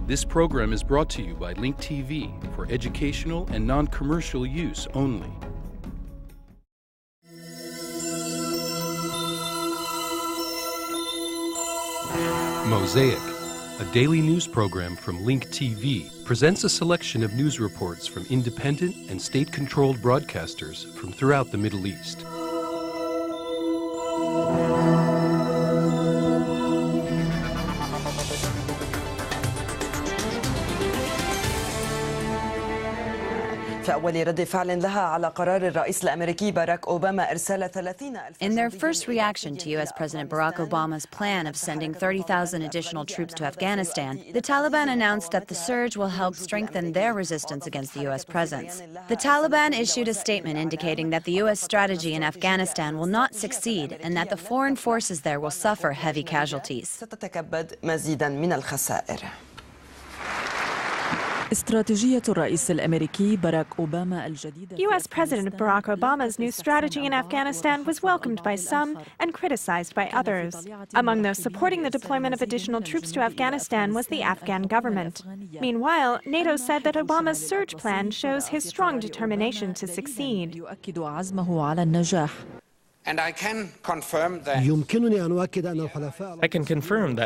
This program is brought to you by Link TV for educational and non-commercial use only. Mosaic, a daily news program from Link TV, presents a selection of news reports from independent and state-controlled broadcasters from throughout the Middle East. In their first reaction to U.S. President Barack Obama's plan of sending 30,000 additional troops to Afghanistan, the Taliban announced that the surge will help strengthen their resistance against the U.S. presence. The Taliban issued a statement indicating that the U.S. strategy in Afghanistan will not succeed and that the foreign forces there will suffer heavy casualties. U.S. President Barack Obama's new strategy in Afghanistan was welcomed by some and criticized by others. Among those supporting the deployment of additional troops to Afghanistan was the Afghan government. Meanwhile, NATO said that Obama's surge plan shows his strong determination to succeed. And I can confirm that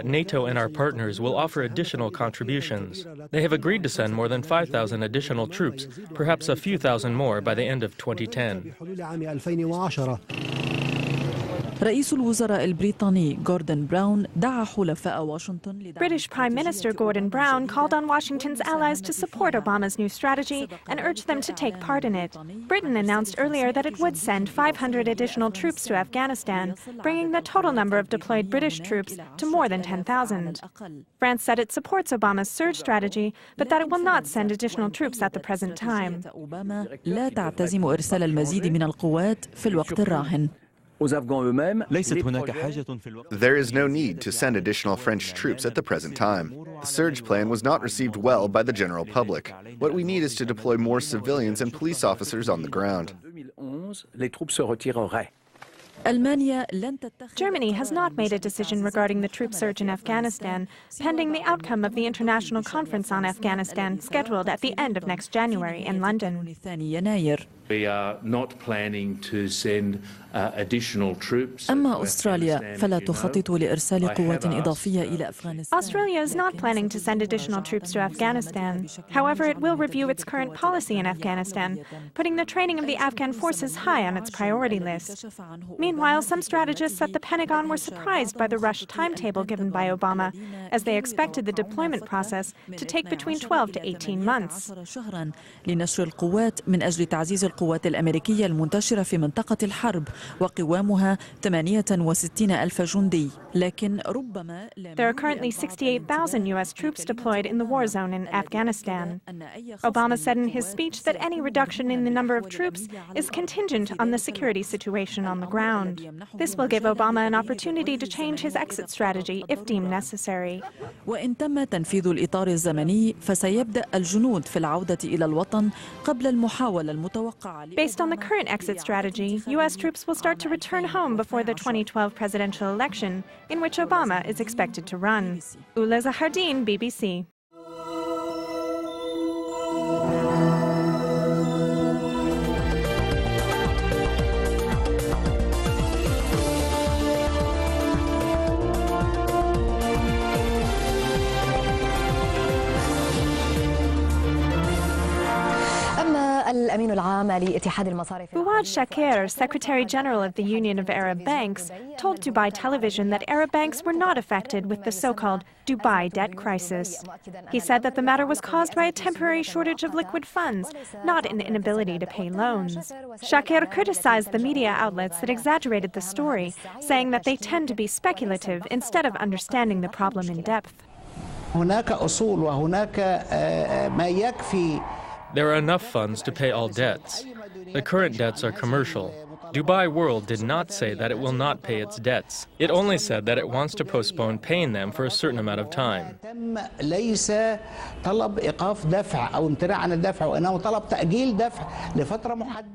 NATO and our partners will offer additional contributions. They have agreed to send more than 5,000 additional troops, perhaps a few thousand more by the end of 2010. رئيس الوزراء البريطاني غوردن براون دعا حلفاء واشنطن British Prime Minister Gordon Brown called on Washington's allies to support Obama's new strategy and urged them to take part in it. Britain announced earlier that it would send 500 additional troops to Afghanistan, bringing the total number of deployed British troops to more than 10,000. France said it supports Obama's surge strategy, but that it will not send additional troops at the present time. لا تعتزم إرسال المزيد من القوات في الوقت الراهن. There is no need to send additional French troops at the present time. The surge plan was not received well by the general public. What we need is to deploy more civilians and police officers on the ground. Germany has not made a decision regarding the troop surge in Afghanistan, pending the outcome of the International Conference on Afghanistan scheduled at the end of next January in London. We are not planning to send additional troops. أما أستراليا فلا تخطط لإرسال قوات إضافية إلى أفغانستان. Australia is not planning to send additional troops to Afghanistan. However, it will review its current policy in Afghanistan, putting the training of the Afghan forces high on its priority list. Meanwhile, some strategists at the Pentagon were surprised by the rushed timetable given by Obama, as they expected the deployment process to take between 12 to 18 months. لنشر القوات من أجل تعزيز القوات الأمريكية المنتشرة في منطقة الحرب وقوامها 68,000 جندي لكن ربما There are currently 68,000 U.S. troops deployed in the war zone in Afghanistan. Obama said in his speech that any reduction in the number of troops is contingent on the security situation on the ground. This will give Obama an opportunity to change his exit strategy if deemed necessary. وإن تم تنفيذ الإطار الزمني فسيبدأ الجنود في العودة إلى الوطن قبل المحاولة المتوقعة. Based on the current exit strategy, U.S. troops will start to return home before the 2012 presidential election, in which Obama is expected to run. Ula Zahardin, BBC. Fuad Shakir, Secretary General of the Union of Arab Banks, told Dubai Television that Arab banks were not affected with the so-called Dubai debt crisis. He said that the matter was caused by a temporary shortage of liquid funds, not an inability to pay loans. Shakir criticized the media outlets that exaggerated the story, saying that they tend to be speculative instead of understanding the problem in depth. There are enough funds to pay all debts. The current debts are commercial. Dubai World did not say that it will not pay its debts. It only said that it wants to postpone paying them for a certain amount of time.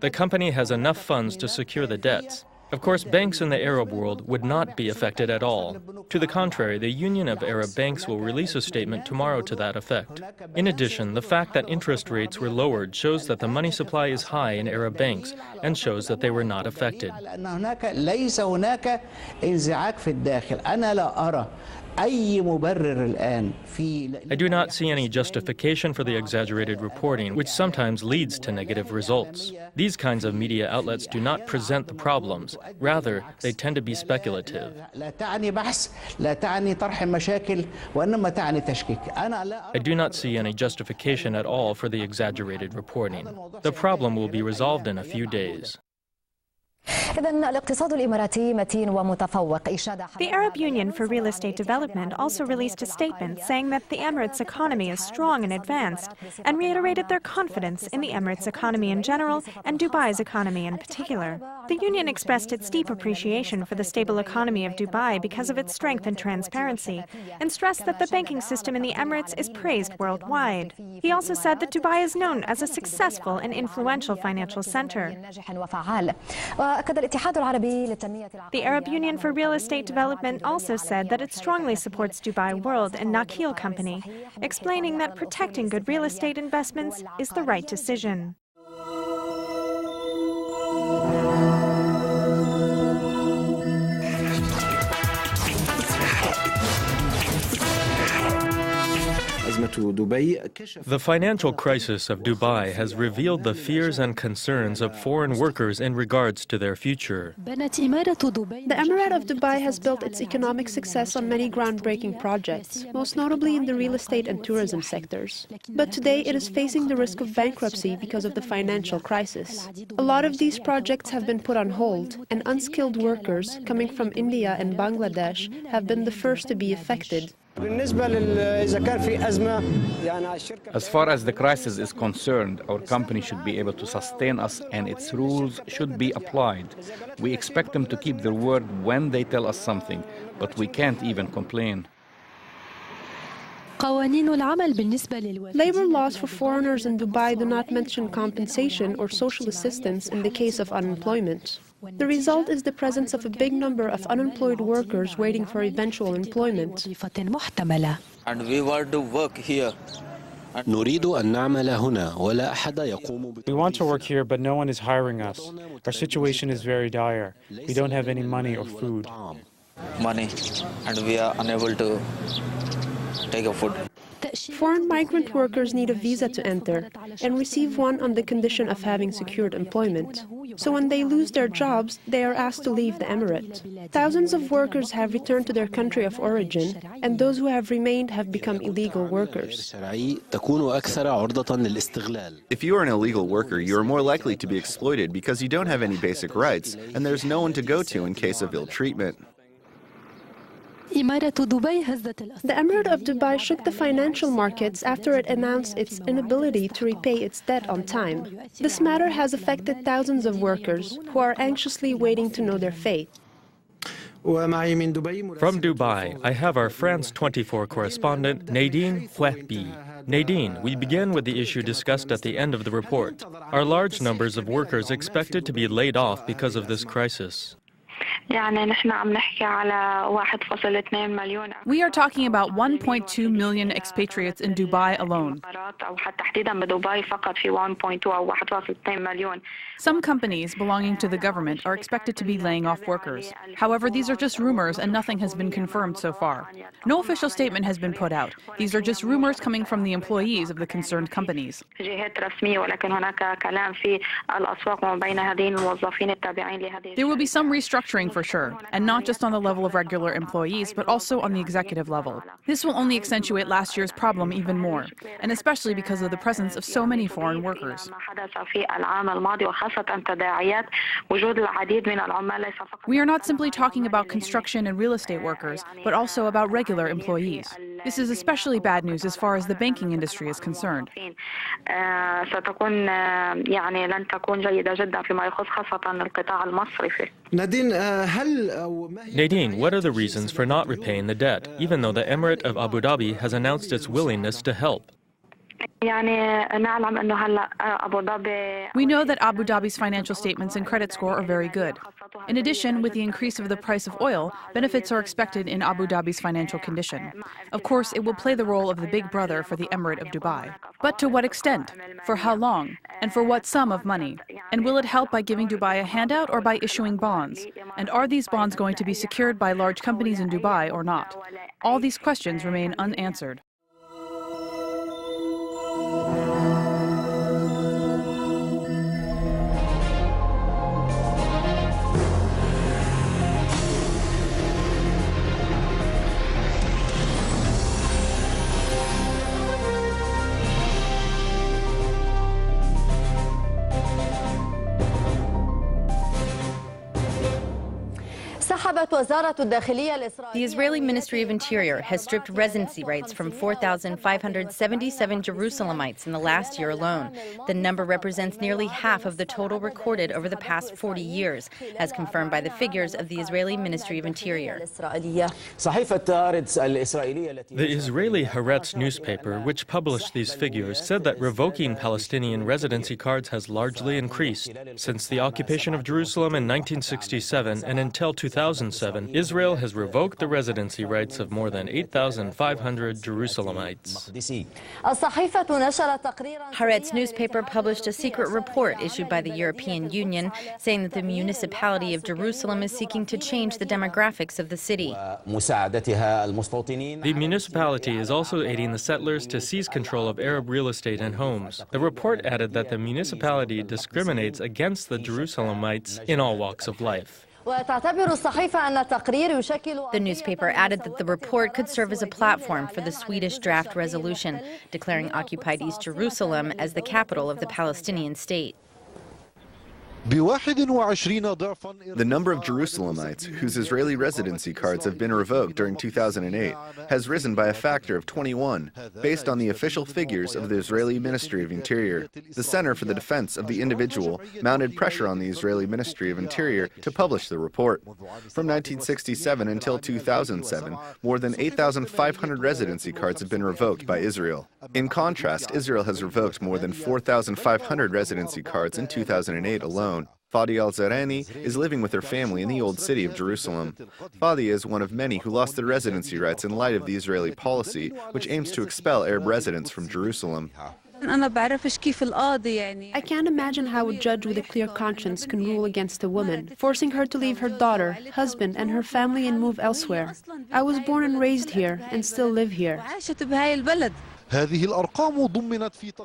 The company has enough funds to secure the debts. Of course, banks in the Arab world would not be affected at all. To the contrary, the Union of Arab Banks will release a statement tomorrow to that effect. In addition, the fact that interest rates were lowered shows that the money supply is high in Arab banks and shows that they were not affected. I do not see any justification for the exaggerated reporting, which sometimes leads to negative results. These kinds of media outlets do not present the problems. Rather, they tend to be speculative. I do not see any justification at all for the exaggerated reporting. The problem will be resolved in a few days. The Arab Union for Real Estate Development also released a statement saying that the Emirates' economy is strong and advanced, and reiterated their confidence in the Emirates' economy in general and Dubai's economy in particular. The union expressed its deep appreciation for the stable economy of Dubai because of its strength and transparency, and stressed that the banking system in the Emirates is praised worldwide. He also said that Dubai is known as a successful and influential financial center. The Arab Union for Real Estate Development also said that it strongly supports Dubai World and Nakheel Company, explaining that protecting good real estate investments is the right decision. The financial crisis of Dubai has revealed the fears and concerns of foreign workers in regards to their future. The Emirate of Dubai has built its economic success on many groundbreaking projects, most notably in the real estate and tourism sectors. But today it is facing the risk of bankruptcy because of the financial crisis. A lot of these projects have been put on hold, and unskilled workers coming from India and Bangladesh have been the first to be affected. As far as the crisis is concerned, our company should be able to sustain us and its rules should be applied. We expect them to keep their word when they tell us something, but we can't even complain. Labor laws for foreigners in Dubai do not mention compensation or social assistance in the case of unemployment. The result is the presence of a big number of unemployed workers waiting for eventual employment. And we want to work here. We want to work here, but no one is hiring us. Our situation is very dire. We don't have any money or food. Money, and we are unable to take a food. Foreign migrant workers need a visa to enter and receive one on the condition of having secured employment. So when they lose their jobs, they are asked to leave the emirate. Thousands of workers have returned to their country of origin, and those who have remained have become illegal workers. If you are an illegal worker, you are more likely to be exploited because you don't have any basic rights, and there's no one to go to in case of ill treatment. The Emirate of Dubai shook the financial markets after it announced its inability to repay its debt on time. This matter has affected thousands of workers who are anxiously waiting to know their fate. From Dubai, I have our France 24 correspondent, Nadine Huehbi. Nadine, we begin with the issue discussed at the end of the report. Are large numbers of workers expected to be laid off because of this crisis? We are talking about 1.2 million expatriates in Dubai alone. Some companies belonging to the government are expected to be laying off workers. However, these are just rumors and nothing has been confirmed so far. No official statement has been put out. These are just rumors coming from the employees of the concerned companies. There will be some restructuring for sure, and not just on the level of regular employees, but also on the executive level. This will only accentuate last year's problem even more, and especially because of the presence of so many foreign workers. We are not simply talking about construction and real estate workers, but also about regular employees. This is especially bad news as far as the banking industry is concerned. Nadine, what are the reasons for not repaying the debt, even though the Emirate of Abu Dhabi has announced its willingness to help? We know that Abu Dhabi's financial statements and credit score are very good. In addition, with the increase of the price of oil, benefits are expected in Abu Dhabi's financial condition. Of course, it will play the role of the big brother for the Emirate of Dubai. But to what extent? For how long? And for what sum of money? And will it help by giving Dubai a handout or by issuing bonds? And are these bonds going to be secured by large companies in Dubai or not? All these questions remain unanswered. The Israeli Ministry of Interior has stripped residency rights from 4,577 Jerusalemites in the last year alone. The number represents nearly half of the total recorded over the past 40 years, as confirmed by the figures of the Israeli Ministry of Interior. The Israeli Haaretz newspaper, which published these figures, said that revoking Palestinian residency cards has largely increased. Since the occupation of Jerusalem in 1967 and until 2007, Israel has revoked the residency rights of more than 8,500 Jerusalemites. Haaretz newspaper published a secret report issued by the European Union saying that the municipality of Jerusalem is seeking to change the demographics of the city. The municipality is also aiding the settlers to seize control of Arab real estate and homes. The report added that the municipality discriminates against the Jerusalemites in all walks of life. The newspaper added that the report could serve as a platform for the Swedish draft resolution, declaring occupied East Jerusalem as the capital of the Palestinian state. The number of Jerusalemites whose Israeli residency cards have been revoked during 2008 has risen by a factor of 21, based on the official figures of the Israeli Ministry of Interior. The Center for the Defense of the Individual mounted pressure on the Israeli Ministry of Interior to publish the report. From 1967 until 2007, more than 8,500 residency cards have been revoked by Israel. In contrast, Israel has revoked more than 4,500 residency cards in 2008 alone. Fadi al-Zarani is living with her family in the old city of Jerusalem. Fadi is one of many who lost their residency rights in light of the Israeli policy, which aims to expel Arab residents from Jerusalem. I can't imagine how a judge with a clear conscience can rule against a woman, forcing her to leave her daughter, husband, and her family and move elsewhere. I was born and raised here and still live here.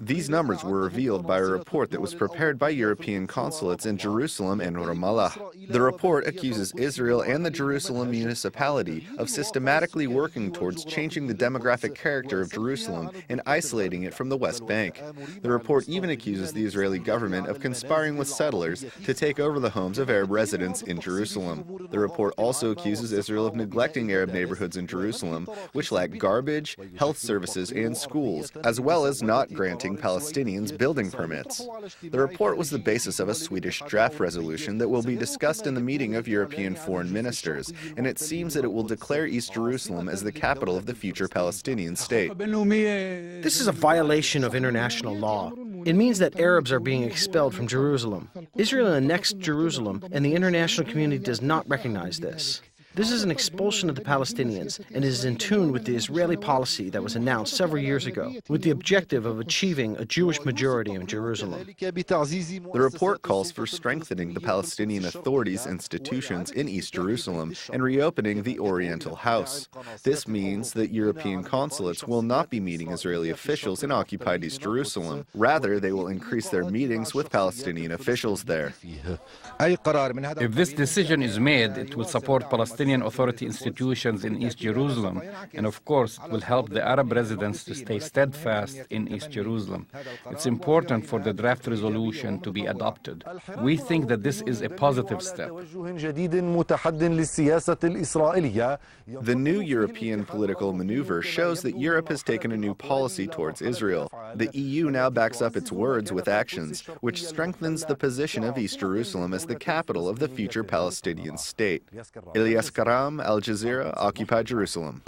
These numbers were revealed by a report that was prepared by European consulates in Jerusalem and Ramallah. The report accuses Israel and the Jerusalem municipality of systematically working towards changing the demographic character of Jerusalem and isolating it from the West Bank. The report even accuses the Israeli government of conspiring with settlers to take over the homes of Arab residents in Jerusalem. The report also accuses Israel of neglecting Arab neighborhoods in Jerusalem, which lack garbage, health services, and schools, as well as not granting Palestinians building permits. The report was the basis of a Swedish draft resolution that will be discussed in the meeting of European foreign ministers, and it seems that it will declare East Jerusalem as the capital of the future Palestinian state. This is a violation of international law. It means that Arabs are being expelled from Jerusalem. Israel annexed Jerusalem, and the international community does not recognize this. This is an expulsion of the Palestinians and is in tune with the Israeli policy that was announced several years ago, with the objective of achieving a Jewish majority in Jerusalem. The report calls for strengthening the Palestinian Authority's institutions in East Jerusalem and reopening the Oriental House. This means that European consulates will not be meeting Israeli officials in occupied East Jerusalem. Rather, they will increase their meetings with Palestinian officials there. If this decision is made, it will support Palestinian Authority institutions in East Jerusalem, and of course it will help the Arab residents to stay steadfast in East Jerusalem. It's important for the draft resolution to be adopted. We think that this is a positive step. The new European political maneuver shows that Europe has taken a new policy towards Israel. The EU now backs up its words with actions, which strengthens the position of East Jerusalem as the capital of the future Palestinian state. Ilyas Karam, Al Jazeera, Occupy Jerusalem.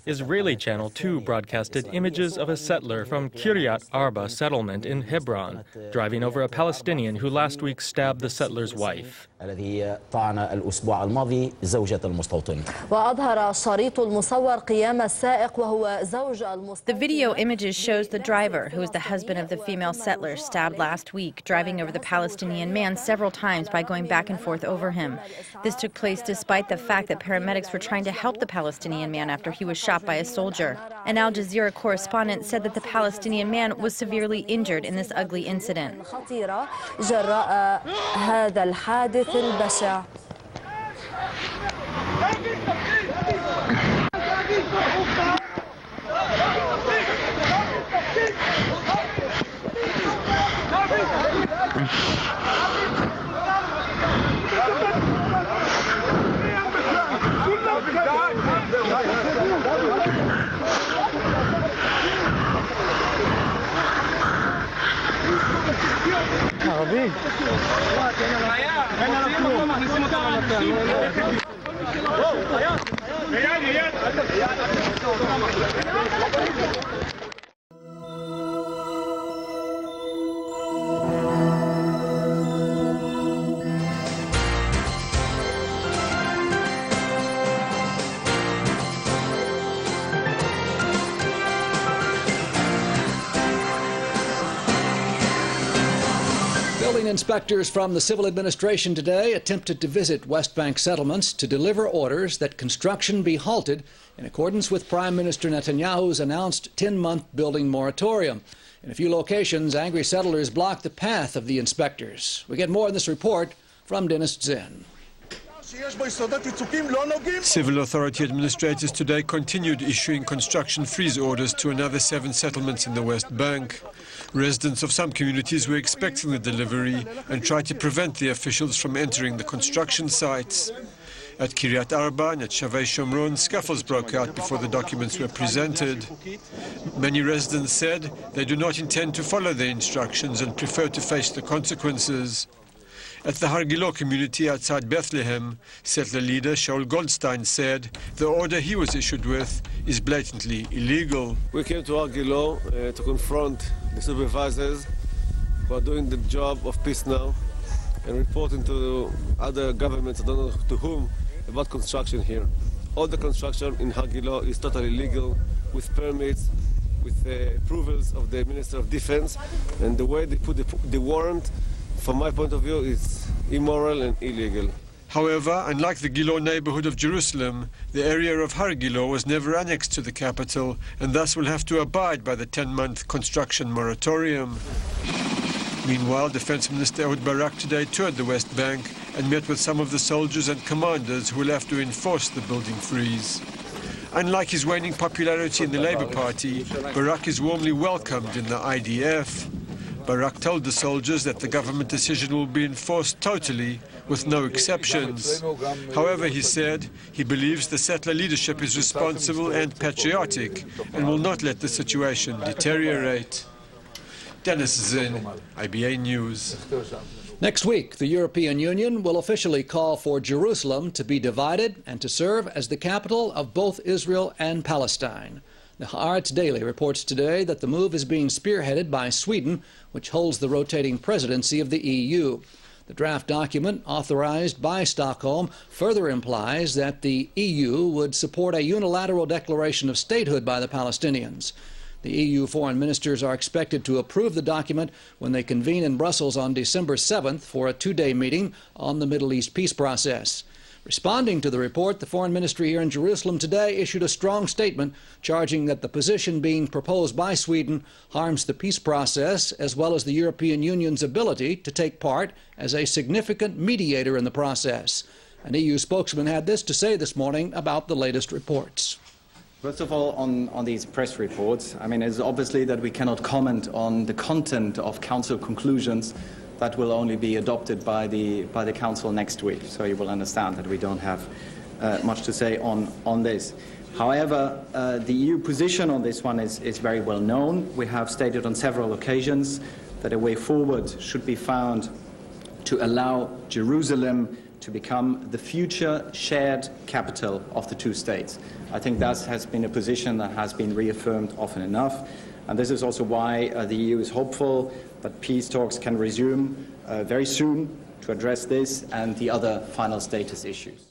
Israeli Channel 2 broadcasted images of a settler from Kiryat Arba settlement in Hebron, driving over a Palestinian who last week stabbed the settler's wife. The video images shows the driver, who is the husband of the female settler stabbed last week, driving over the Palestinian man several times by going back and forth over him. This took place despite the fact that paramedics were trying to help the Palestinian man after he was shot by a soldier. An Al Jazeera correspondent said that the Palestinian man was severely injured in this ugly incident. Building inspectors from the civil administration today attempted to visit West Bank settlements to deliver orders that construction be halted in accordance with Prime Minister Netanyahu's announced 10-month building moratorium. In a few locations, angry settlers blocked the path of the inspectors. We get more in this report from Dennis Zen. Civil authority administrators today continued issuing construction freeze orders to another 7 settlements in the West Bank. Residents of some communities were expecting the delivery and tried to prevent the officials from entering the construction sites. At Kiryat Arba and at Shavei Shomron, scuffles broke out before the documents were presented. Many residents said they do not intend to follow the instructions and prefer to face the consequences. At the Har Gilo community outside Bethlehem, settler leader Shaul Goldstein said the order he was issued with is blatantly illegal. We came to Har Gilo to confront the supervisors who are doing the job of peace now and reporting to other governments, I don't know to whom, about construction here. All the construction in Har Gilo is totally legal, with permits, with approvals of the Minister of Defense, and the way they put the warrant, from my point of view, is immoral and illegal. However, unlike the Gilo neighborhood of Jerusalem, the area of Har Gilo was never annexed to the capital and thus will have to abide by the 10-month construction moratorium. Meanwhile, Defense Minister Ehud Barak today toured the West Bank and met with some of the soldiers and commanders who will have to enforce the building freeze. Unlike his waning popularity in the Labour Party, Barak is warmly welcomed in the IDF. Barak told the soldiers that the government decision will be enforced totally, with no exceptions. However, he said he believes the settler leadership is responsible and patriotic and will not let the situation deteriorate. Dennis Zinn, IBA News. Next week, the European Union will officially call for Jerusalem to be divided and to serve as the capital of both Israel and Palestine. The Haaretz Daily reports today that the move is being spearheaded by Sweden, which holds the rotating presidency of the EU. The draft document, authorized by Stockholm, further implies that the EU would support a unilateral declaration of statehood by the Palestinians. The EU foreign ministers are expected to approve the document when they convene in Brussels on December 7th for a 2-day meeting on the Middle East peace process. Responding to the report, the Foreign Ministry here in Jerusalem today issued a strong statement charging that the position being proposed by Sweden harms the peace process as well as the European Union's ability to take part as a significant mediator in the process. An EU spokesman had this to say this morning about the latest reports. First of all, on these press reports, I mean, it's obviously that we cannot comment on the content of Council conclusions that will only be adopted by the Council next week. So you will understand that we don't have much to say on this. However, the EU position on this one is very well known. We have stated on several occasions that a way forward should be found to to allow Jerusalem to become the future shared capital of the two states. I think that has been a position that has been reaffirmed often enough, and this is also why the EU is hopeful that peace talks can resume very soon to address this and the other final status issues.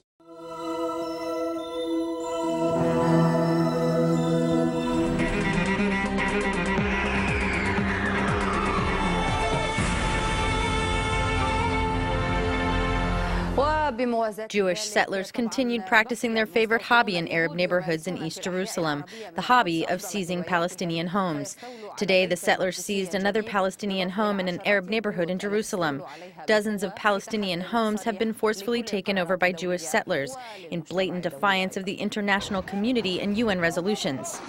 Jewish settlers continued practicing their favorite hobby in Arab neighborhoods in East Jerusalem, the hobby of seizing Palestinian homes. Today, the settlers seized another Palestinian home in an Arab neighborhood in Jerusalem. Dozens of Palestinian homes have been forcefully taken over by Jewish settlers, in blatant defiance of the international community and UN resolutions.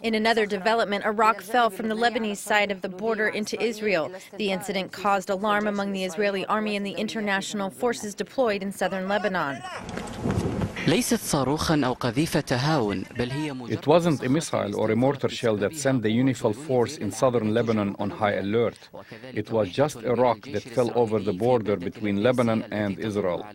In another development, a rock fell from the Lebanese side of the border into Israel. The incident caused alarm among the Israeli army and the international forces deployed in southern Lebanon. It wasn't a missile or a mortar shell that sent the UNIFIL force in southern Lebanon on high alert. It was just a rock that fell over the border between Lebanon and Israel.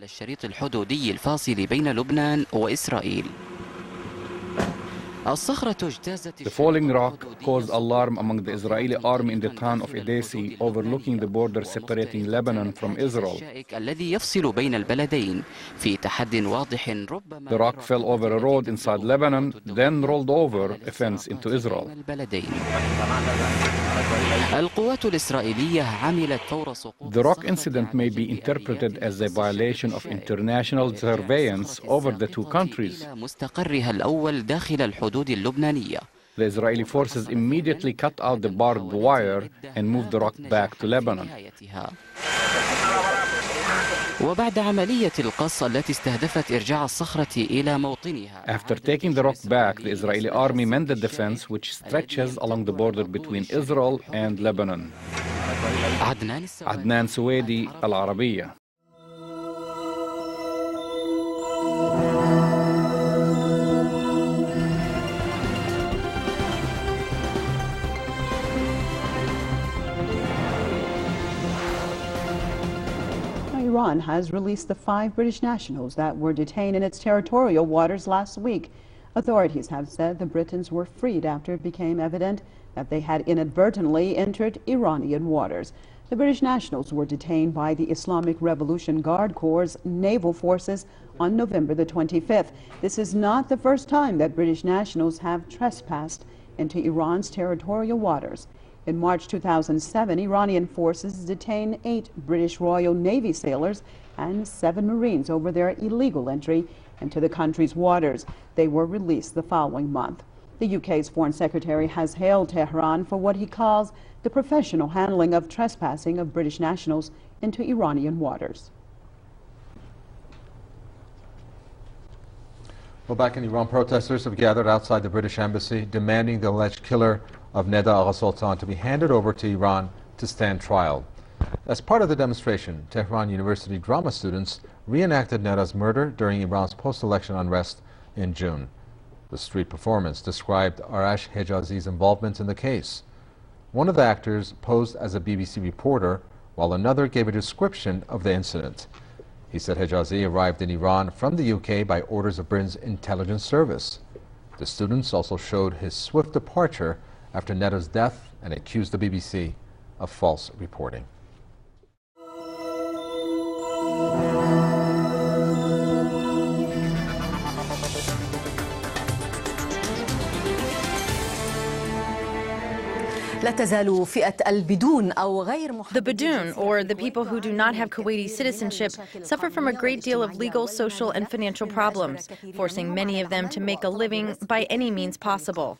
The falling rock caused alarm among the Israeli army in the town of Edesi, overlooking the border separating Lebanon from Israel. The rock fell over a road inside Lebanon, then rolled over a fence into Israel. The rock incident may be interpreted as a violation of international surveillance over the two countries. The Israeli forces immediately cut out the barbed wire and moved the rock back to Lebanon. After taking the rock back, the Israeli army mended the fence which stretches along the border between Israel and Lebanon. Adnan Suwaidi, Al-Arabiya. Iran has released the 5 British nationals that were detained in its territorial waters last week. Authorities have said the Britons were freed after it became evident that they had inadvertently entered Iranian waters. The British nationals were detained by the Islamic Revolution Guard Corps' naval forces on November the 25th. This is not the first time that British nationals have trespassed into Iran's territorial waters. In March 2007, Iranian forces detained 8 British Royal Navy sailors and 7 Marines over their illegal entry into the country's waters. They were released the following month. The UK's Foreign Secretary has hailed Tehran for what he calls the professional handling of trespassing of British nationals into Iranian waters. Well, back in Iran, protesters have gathered outside the British embassy demanding the alleged killer of Neda Agha Sultan to be handed over to Iran to stand trial. As part of the demonstration, Tehran University drama students reenacted Neda's murder during Iran's post-election unrest in June. The street performance described Arash Hejazi's involvement in the case. One of the actors posed as a BBC reporter, while another gave a description of the incident. He said Hejazi arrived in Iran from the UK by orders of Britain's intelligence service. The students also showed his swift departure after Neda's death and accused the BBC of false reporting. The Bedouin, or the people who do not have Kuwaiti citizenship, suffer from a great deal of legal, social, and financial problems, forcing many of them to make a living by any means possible.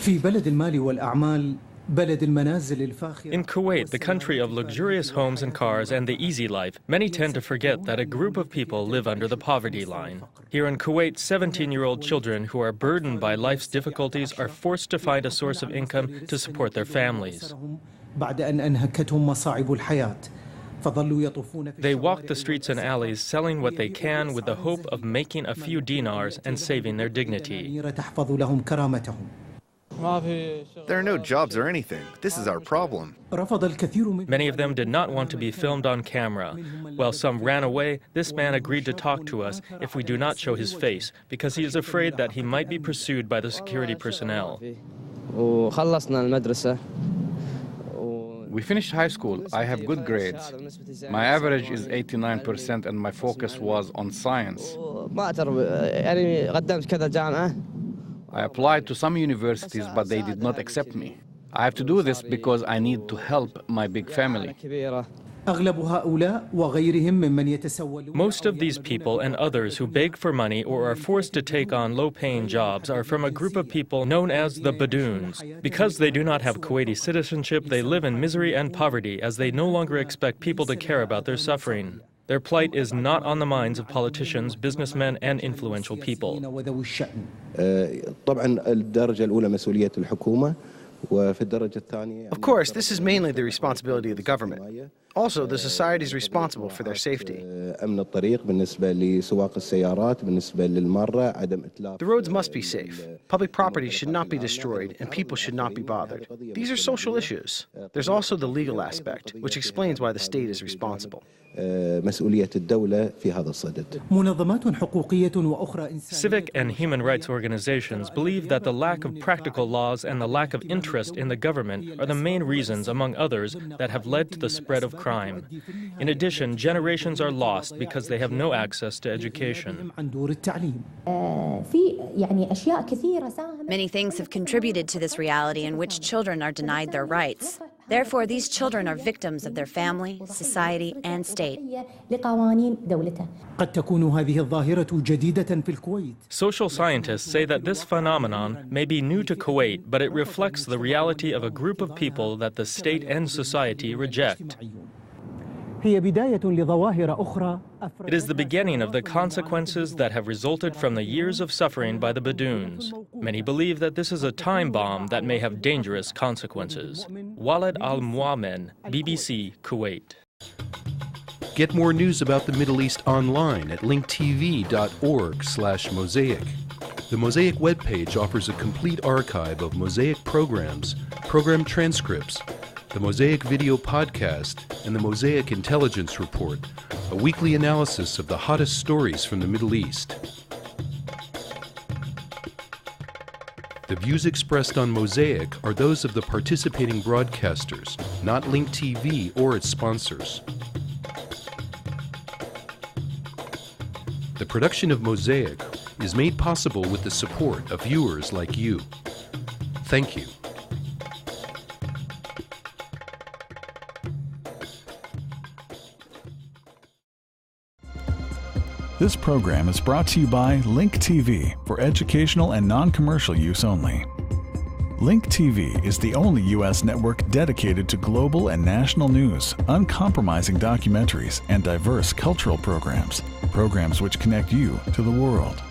في بلد المال والأعمال In Kuwait, the country of luxurious homes and cars and the easy life, many tend to forget that a group of people live under the poverty line. Here in Kuwait, 17-year-old children who are burdened by life's difficulties are forced to find a source of income to support their families. They walk the streets and alleys selling what they can with the hope of making a few dinars and saving their dignity. There are no jobs or anything. This is our problem. Many of them did not want to be filmed on camera. While some ran away, this man agreed to talk to us if we do not show his face, because he is afraid that he might be pursued by the security personnel. We finished high school. I have good grades. My average is 89% and my focus was on science. I applied to some universities, but they did not accept me. I have to do this because I need to help my big family. Most of these people and others who beg for money or are forced to take on low-paying jobs are from a group of people known as the Badoons. Because they do not have Kuwaiti citizenship, they live in misery and poverty as they no longer expect people to care about their suffering. Their plight is not on the minds of politicians, businessmen, and influential people. Of course, this is mainly the responsibility of the government. Also, the society is responsible for their safety. The roads must be safe. Public property should not be destroyed, and people should not be bothered. These are social issues. There's also the legal aspect, which explains why the state is responsible. Civic and human rights organizations believe that the lack of practical laws and the lack of interest in the government are the main reasons, among others, that have led to the spread of crime. In addition, generations are lost because they have no access to education. Many things have contributed to this reality in which children are denied their rights. Therefore, these children are victims of their family, society, and state. Social scientists say that this phenomenon may be new to Kuwait, but it reflects the reality of a group of people that the state and society reject. It is the beginning of the consequences that have resulted from the years of suffering by the Badoons. Many believe that this is a time bomb that may have dangerous consequences. Walid Al-Muamen, BBC, Kuwait. Get more news about the Middle East online at linktv.org/Mosaic. The Mosaic webpage offers a complete archive of Mosaic programs, program transcripts, the Mosaic video podcast, and the Mosaic Intelligence Report, a weekly analysis of the hottest stories from the Middle East. The views expressed on Mosaic are those of the participating broadcasters, not Link TV or its sponsors. The production of Mosaic is made possible with the support of viewers like you. Thank you. This program is brought to you by Link TV for educational and non-commercial use only. Link TV is the only U.S. network dedicated to global and national news, uncompromising documentaries, and diverse cultural programs, programs which connect you to the world.